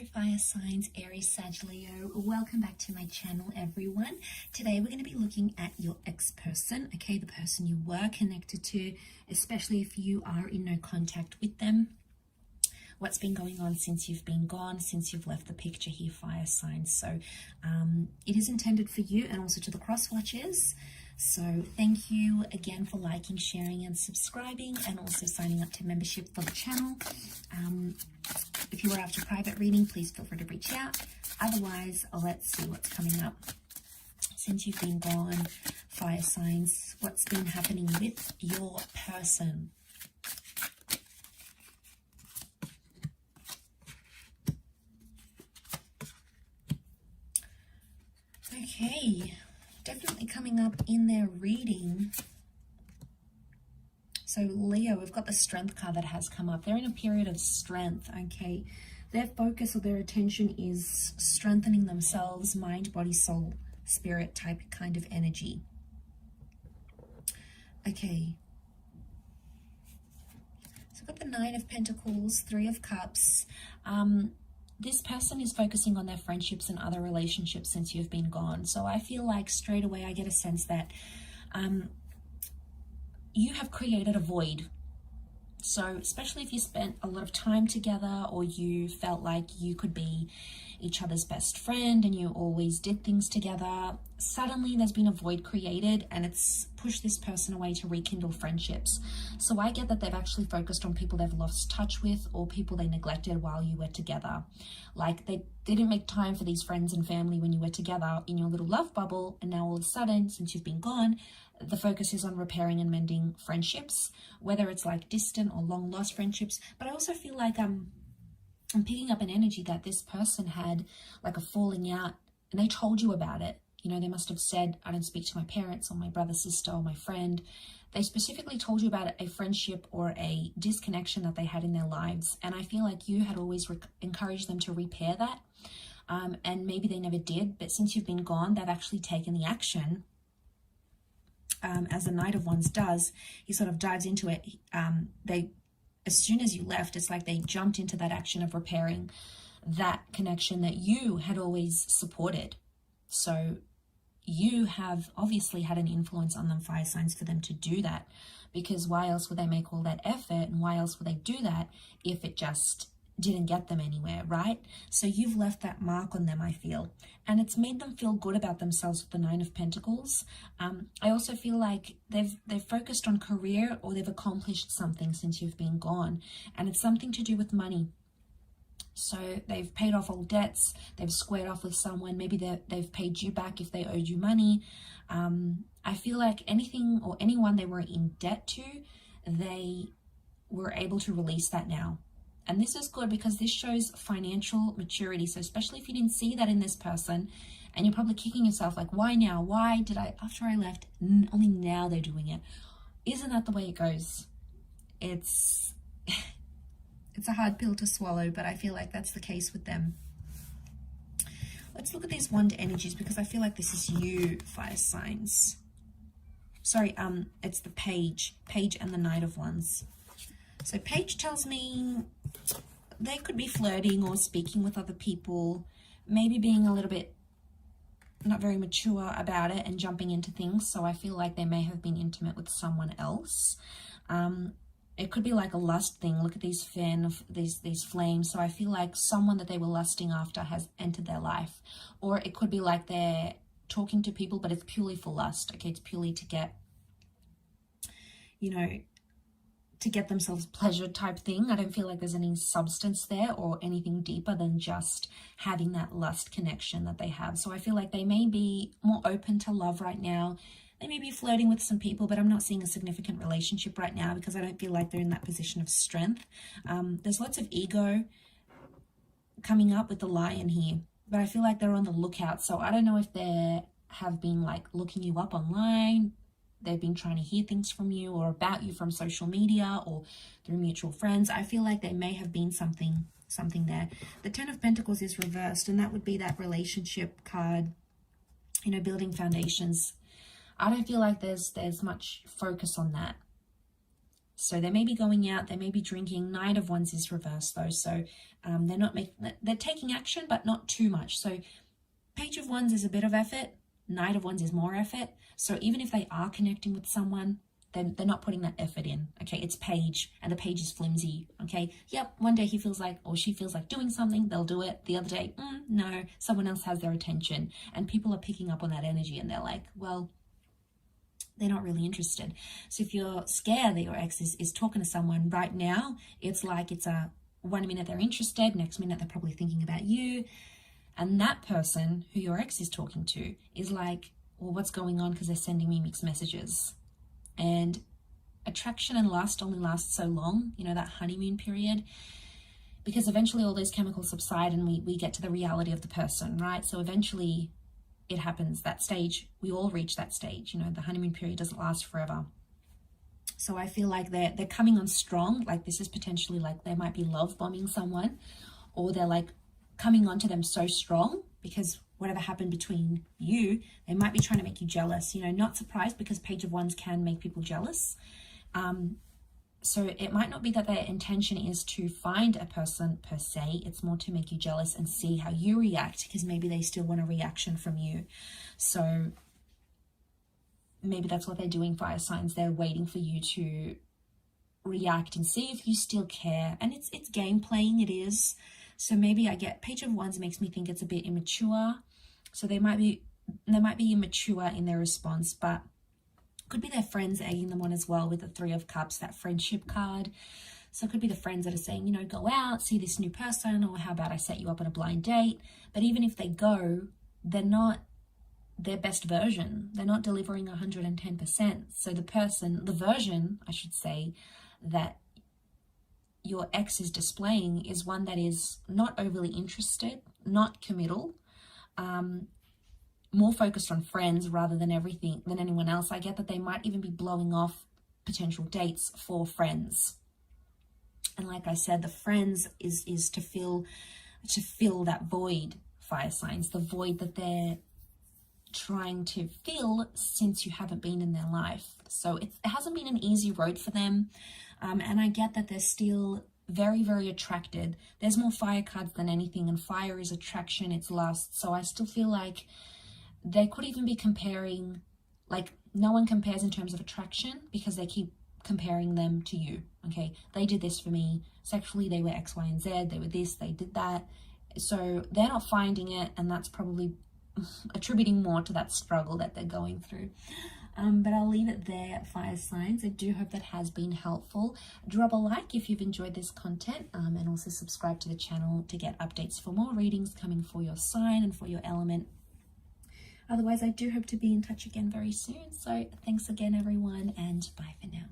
fire signs, Aries, Sag, Leo. Welcome back to my channel, everyone. Today we're going to be looking at your ex-person, okay, the person you were connected to, especially if you are in no contact with them. What's been going on since you've been gone, since you've left the picture here, fire signs. So it is intended for you and also to the cross watchers. So thank you again for liking, sharing and subscribing, and also signing up to membership for the channel. If you are after private reading, please feel free to reach out. Otherwise, let's see what's coming up. Since you've been gone, fire signs, what's been happening with your person? Okay, definitely coming up in their reading. So Leo, we've got the strength card that has come up. They're in a period of strength, okay? Their focus or their attention is strengthening themselves, mind, body, soul, spirit type kind of energy. Okay. So we've got the Nine of Pentacles, Three of Cups. This person is focusing on their friendships and other relationships since you've been gone. So I feel like straight away I get a sense that you have created a void. So especially if you spent a lot of time together, or you felt like you could be each other's best friend and you always did things together, suddenly there's been a void created and it's pushed this person away to rekindle friendships. So I get that they've actually focused on people they've lost touch with or people they neglected while you were together. Like they didn't make time for these friends and family when you were together in your little love bubble, and now all of a sudden, since you've been gone, the focus is on repairing and mending friendships, whether it's like distant or long lost friendships. But I also feel like I'm picking up an energy that this person had like a falling out and they told you about it. You know, they must have said, I don't speak to my parents or my brother, sister, or my friend. They specifically told you about a friendship or a disconnection that they had in their lives. And I feel like you had always encouraged them to repair that. And maybe they never did, but since you've been gone, they've actually taken the action. As the Knight of Wands does, he sort of dives into it. As soon as you left, it's like they jumped into that action of repairing that connection that you had always supported. So you have obviously had an influence on them, fire signs, for them to do that, because why else would they make all that effort, and why else would they do that if it just didn't get them anywhere, right? So you've left that mark on them, I feel, and it's made them feel good about themselves with the Nine of Pentacles. I also feel like they've focused on career, or they've accomplished something since you've been gone, and it's something to do with money. So they've paid off all debts, they've squared off with someone, maybe they've paid you back if they owed you money. I feel like anything or anyone they were in debt to, they were able to release that now. And this is good because this shows financial maturity. So especially if you didn't see that in this person, and you're probably kicking yourself like, why now? Why did I, after I left, only now they're doing it? Isn't that the way it goes? It's a hard pill to swallow, but I feel like that's the case with them. Let's look at these wand energies, because I feel like this is you, fire signs. Sorry, it's the Page and the Knight of Wands. So Page tells me they could be flirting or speaking with other people, maybe being a little bit not very mature about it and jumping into things. So I feel like they may have been intimate with someone else. It could be like a lust thing. Look at these these flames. So I feel like someone that they were lusting after has entered their life. Or it could be like they're talking to people, but it's purely for lust. Okay, it's purely to get, you know, to get themselves pleasure type thing. I don't feel like there's any substance there or anything deeper than just having that lust connection that they have. So I feel like they may be more open to love right now. They may be flirting with some people, but I'm not seeing a significant relationship right now because I don't feel like they're in that position of strength. There's lots of ego coming up with the Lion here, but I feel like they're on the lookout. So I don't know if they have been like looking you up online. They've been trying to hear things from you or about you from social media or through mutual friends. I feel like there may have been something there. The Ten of Pentacles is reversed, and that would be that relationship card, you know, building foundations. I don't feel like there's much focus on that. So they may be going out, they may be drinking. Knight of Wands is reversed though, so they're taking action, but not too much. So Page of Wands is a bit of effort, Knight of Wands is more effort. So even if they are connecting with someone, then they're not putting that effort in. Okay, it's Page, and the Page is flimsy. Okay, yep, one day he feels like, or she feels like doing something, they'll do it. The other day, no, someone else has their attention, and people are picking up on that energy, and they're like, well, they're not really interested. So if you're scared that your ex is talking to someone right now, it's like it's a 1 minute they're interested, next minute they're probably thinking about you. And that person who your ex is talking to is like, well, what's going on? Because they're sending me mixed messages. And attraction and lust only lasts so long, you know, that honeymoon period, because eventually all those chemicals subside and we get to the reality of the person, right? So eventually it happens, that stage, we all reach that stage, you know, the honeymoon period doesn't last forever. So I feel like they're coming on strong. Like this is potentially like they might be love bombing someone, or they're like coming onto them so strong because whatever happened between you, they might be trying to make you jealous. You know, not surprised, because Page of Wands can make people jealous. So it might not be that their intention is to find a person per se. It's more to make you jealous and see how you react, because maybe they still want a reaction from you. So maybe that's what they're doing, fire signs. They're waiting for you to react and see if you still care. And it's game playing, it is. So maybe I get Page of Wands makes me think it's a bit immature. So they might be immature in their response, but could be their friends egging them on as well with the Three of Cups, that friendship card. So it could be the friends that are saying, you know, go out, see this new person, or how about I set you up on a blind date. But even if they go, they're not their best version. They're not delivering 110%. So the version, I should say, that your ex is displaying is one that is not overly interested, not committal, more focused on friends rather than anyone else. I get that they might even be blowing off potential dates for friends. And like I said, the friends is to fill that void, fire signs, the void that they're trying to fill since you haven't been in their life. So it hasn't been an easy road for them. And I get that they're still very, very attracted. There's more fire cards than anything, and fire is attraction, it's lust. So I still feel like they could even be comparing, like no one compares in terms of attraction because they keep comparing them to you. Okay, they did this for me sexually, they were X, Y, and Z, they were this, they did that. So they're not finding it, and that's probably attributing more to that struggle that they're going through. But I'll leave it there, fire signs. I do hope that has been helpful. Drop a like if you've enjoyed this content, and also subscribe to the channel to get updates for more readings coming for your sign and for your element. Otherwise, I do hope to be in touch again very soon. So thanks again, everyone, and bye for now.